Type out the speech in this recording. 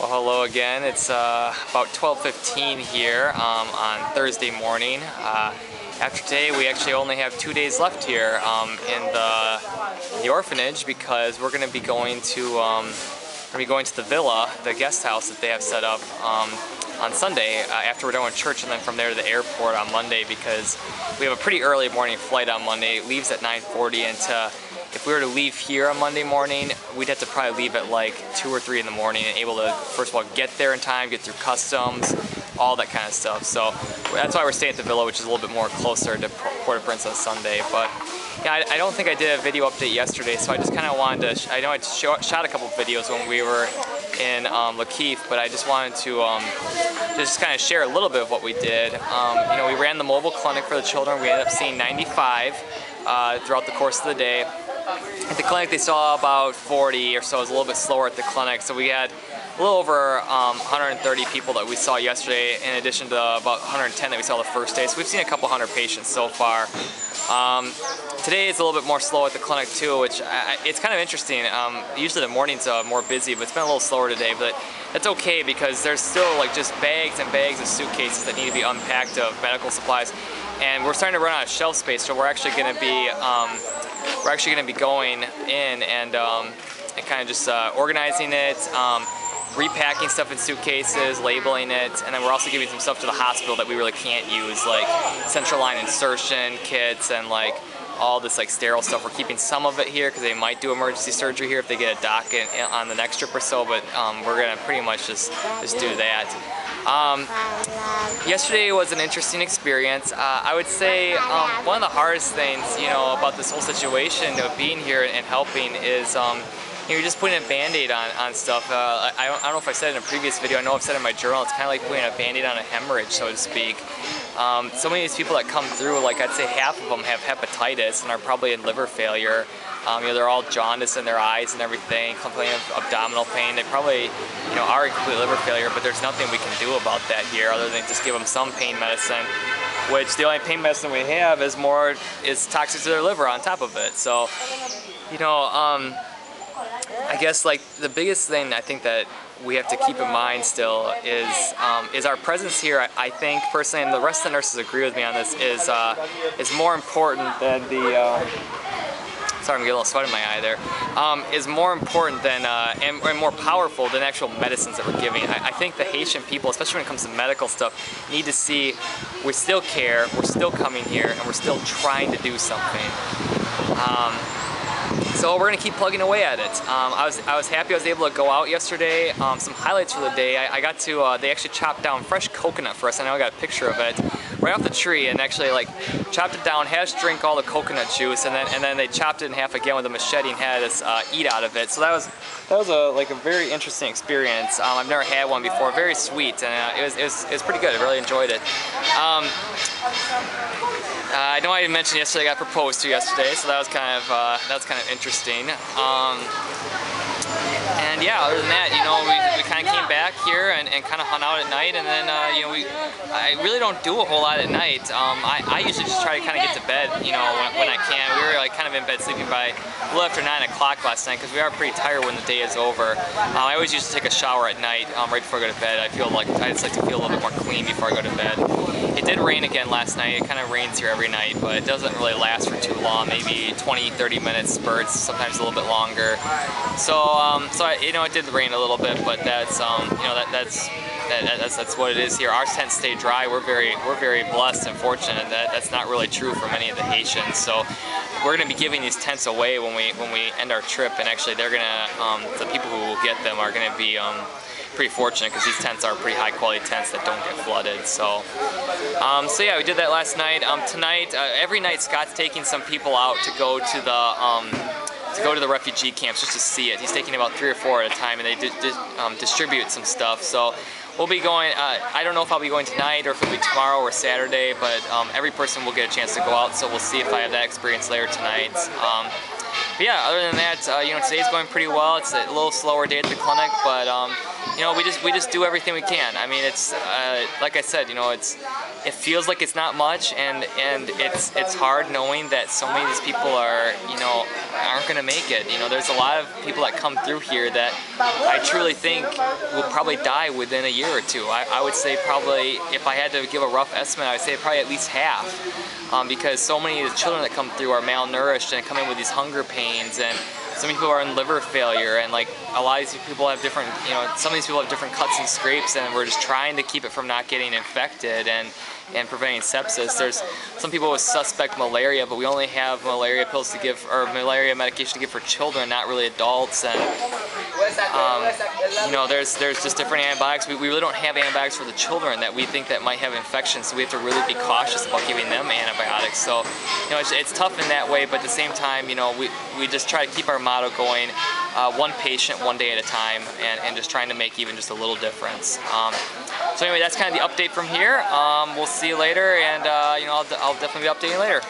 Well, hello again. It's about 12:15 here on Thursday morning. After today, we actually only have 2 days left here in the orphanage because we're going to be going to the villa, the guest house that they have set up on Sunday after we're done with church, and then from there to the airport on Monday because we have a pretty early morning flight on Monday. It leaves at 9:40, and if we were to leave here on Monday morning, we'd have to probably leave at like 2 or 3 in the morning and able to, first of all, get there in time, get through customs, all that kind of stuff. So that's why we're staying at the villa, which is a little bit more closer to Port-au-Prince on Sunday. But yeah, I don't think I did a video update yesterday, so I just kind of wanted to, I know I shot a couple videos when we were in Laquil, but I just wanted to just kind of share a little bit of what we did. You know, we ran the mobile clinic for the children. We ended up seeing 95 throughout the course of the day. At the clinic, they saw about 40 or so. It was a little bit slower at the clinic, so we had a little over 130 people that we saw yesterday, in addition to about 110 that we saw the first day. So we've seen a couple hundred patients so far. Today it's a little bit more slow at the clinic too, which it's kind of interesting. Usually the mornings are more busy, but it's been a little slower today. But that's okay because there's still like just bags and bags of suitcases that need to be unpacked of medical supplies, and we're starting to run out of shelf space. So we're actually going to be going in and kind of just organizing it, repacking stuff in suitcases, labeling it, and then we're also giving some stuff to the hospital that we really can't use, like central line insertion kits and like all this like sterile stuff. We're keeping some of it here because they might do emergency surgery here if they get a docket on the next trip or so, but we're gonna pretty much just do that. Yesterday was an interesting experience. I would say one of the hardest things, you know, about this whole situation of being here and helping is you're just putting a band-aid on stuff. I don't know if I said it in a previous video. I know I've said it in my journal. It's kind of like putting a band-aid on a hemorrhage, so to speak. So many of these people that come through, like I'd say half of them have hepatitis and are probably in liver failure. You know, they're all jaundiced in their eyes and everything, complaining of abdominal pain. They probably, you know, are in complete liver failure, but there's nothing we can do about that here other than just give them some pain medicine, which the only pain medicine we have is toxic to their liver on top of it. So, you know, I guess like the biggest thing I think that we have to keep in mind still is our presence here. I think personally, and the rest of the nurses agree with me on this, is more important than the sorry, I'm getting a little sweat in my eye there. Is more important than and more powerful than actual medicines that we're giving. I think the Haitian people, especially when it comes to medical stuff, need to see we still care, we're still coming here, and we're still trying to do something. So we're gonna keep plugging away at it. I was happy I was able to go out yesterday. Some highlights for the day. I got to they actually chopped down fresh coconut for us. I know I got a picture of it right off the tree, and actually like chopped it down, had us drink all the coconut juice, and then they chopped it in half again with a machete and had us eat out of it. So that was a very interesting experience. I've never had one before. Very sweet, and it was pretty good. I really enjoyed it. I know I mentioned yesterday I got proposed to yesterday, so that was kind of interesting. And yeah, other than that, you know, we kind of came back here and kind of hung out at night, and then you know, I really don't do a whole lot at night. I usually just try to kind of get to bed, you know, when I can. We were like kind of in bed sleeping by a little after 9 o'clock last night because we are pretty tired when the day is over. I always used to take a shower at night right before I go to bed. I just like to feel a little bit more clean before I go to bed. It did rain again last night. It kind of rains here every night, but it doesn't really last for too long. Maybe 20-30 minute spurts, sometimes a little bit longer. So you know, it did rain a little bit, but that's you know, that's what it is here. Our tents stay dry. We're very blessed and fortunate. That's not really true for many of the Haitians. So we're going to be giving these tents away when we end our trip, and actually they're gonna the people who will get them are going to be pretty fortunate because these tents are pretty high quality tents that don't get flooded. So so yeah, we did that last night. Tonight, every night Scott's taking some people out to go to the refugee camps just to see it. He's taking about 3 or 4 at a time, and they distribute some stuff. So we'll be going, I don't know if I'll be going tonight or if it'll be tomorrow or Saturday, but every person will get a chance to go out, so we'll see if I have that experience later tonight. but yeah, other than that, you know, today's going pretty well. It's a little slower day at the clinic, but you know, we just do everything we can. I mean, it's like I said, you know, it feels like it's not much, and it's hard knowing that so many of these people are, you know, aren't going to make it. You know, there's a lot of people that come through here that I truly think will probably die within a year or two. I would say probably, if I had to give a rough estimate, I would say probably at least half, because so many of the children that come through are malnourished and come in with these hunger pains, and some people are in liver failure, and like a lot of these people have different, you know, some of these people have different cuts and scrapes, and we're just trying to keep it from not getting infected and preventing sepsis. There's some people with suspect malaria, but we only have malaria pills to give, or malaria medication to give for children, not really adults. And you know, there's just different antibiotics. We really don't have antibiotics for the children that we think that might have infections, so we have to really be cautious about giving them antibiotics. So, you know, it's tough in that way, but at the same time, you know, we just try to keep our motto going, one patient, one day at a time, and just trying to make even just a little difference. So anyway, that's kind of the update from here. We'll see you later, and you know, I'll definitely be updating later.